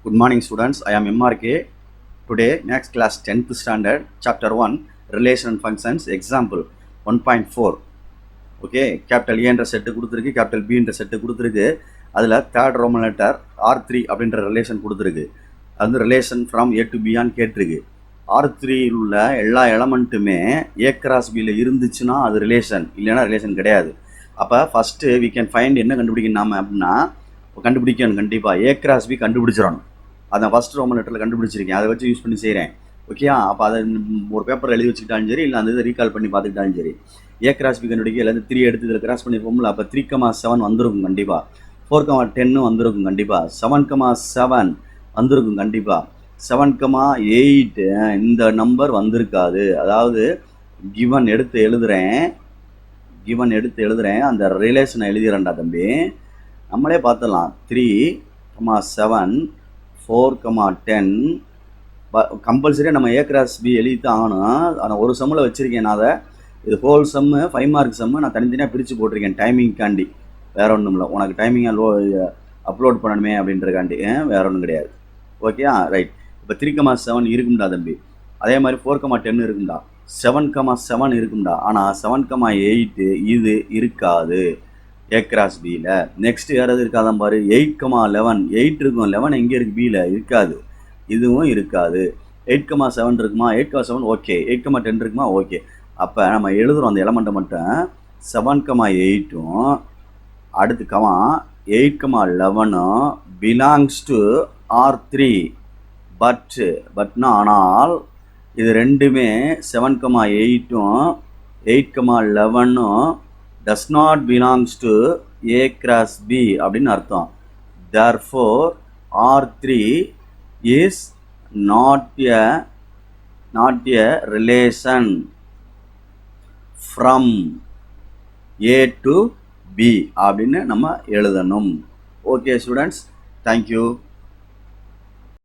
Good morning students, I am MRK. Today next class 10th standard chapter 1 relation and functions example 1.4. Okay capital A என்ற set கொடுத்துருக்கு, capital B என்ற set கொடுத்துருக்கு. அதில் third Roman letter R3 அப்படின்ற relation கொடுத்துருக்கு. அது வந்து relation from A to பியான்னு கேட்டிருக்கு. R3யில் உள்ள எல்லா எலமெண்ட்டுமே ஏ கிராஸ் பியில் இருந்துச்சுன்னா அது ரிலேஷன், இல்லைன்னா ரிலேஷன் கிடையாது. அப்போ ஃபஸ்ட்டு வி கேன் ஃபைண்ட் என்ன கண்டுபிடிக்கணும் நாம அப்படின்னா, கண்டுபிடிக்கணும் கண்டிப்பாக ஏ கிராஸ் பி கண்டுபிடிச்சிடணும். அதை ஃபஸ்ட் ரோமன் லெட்டரில் கண்டுபிடிச்சிருக்கேன், அதை வச்சு யூஸ் பண்ணி செய்கிறேன். ஓகேயா? அப்போ அதை ஒரு பேப்பர் எழுதி வச்சுக்கிட்டாலும் சரி, இல்லை அந்த இதை ரீகால் பண்ணி பார்த்துக்கிட்டாலும் சரி. ஏ கிராஸ் பி கண்டுபிடிக்க இல்லை 3 எடுத்து இதில் கிராஸ் பண்ணியிருப்போம்ல, அப்போ 3,7 வந்திருக்கும் கண்டிப்பாக. 4,10 வந்திருக்கும் கண்டிப்பாக. 7,7 வந்திருக்கும் கண்டிப்பாக. 7,8 இந்த நம்பர் வந்திருக்காது. அதாவது கிவன் எடுத்து எழுதுகிறேன், அந்த ரிலேஷனை எழுதிடுறேன்டா தம்பி. நம்மளே பார்த்துடலாம். 3,7 4,10 கம்பல்சரியாக நம்ம ஏ கிராஸ் பி எழுதிட்டு ஆகணும். ஆனால் ஒரு சம்மில் வச்சுருக்கேன் நான். அதை இது ஹோல் சம்மு 5 மார்க் சம்மு நான் தனித்தனியாக பிரித்து போட்டிருக்கேன் டைமிங்காண்டி. வேறு ஒன்றும் இல்லை, உனக்கு டைமிங்காக அப்லோட் பண்ணணுமே அப்படின்றக்காண்டி, வேறு ஒன்றும் கிடையாது. Okay right. இப்போ 3,7 இருக்கும்டா தம்பி. அதே மாதிரி 4,10 இருக்கும்டா. 7,7 இருக்கும்டா. ஆனால் 7,8 இது இருக்காது ஏ கிராஸ் பியில். நெக்ஸ்ட் வேறு எது இருக்காதான் பாரு. 8,11 8 இருக்கும். 11 எங்கே இருக்குது? பியில் இருக்காது. இதுவும் இருக்காது. 8,7 இருக்குமா? 8,7 ஓகே. 8,10 இருக்குமா? ஓகே. அப்போ நம்ம எழுதுகிறோம் அந்த எலமெண்ட்டை மட்டும். 7,8 அடுத்து 8,11 பிலாங்ஸ் டு R3. பட்னா ஆனால் இது ரெண்டுமே 7,8 8,11 does not belongs to A cross B அப்படின்னு அர்த்தம். Therefore R3 is not a relation from A to B அப்படின்னு நம்ம எழுதணும். Okay students, thank you.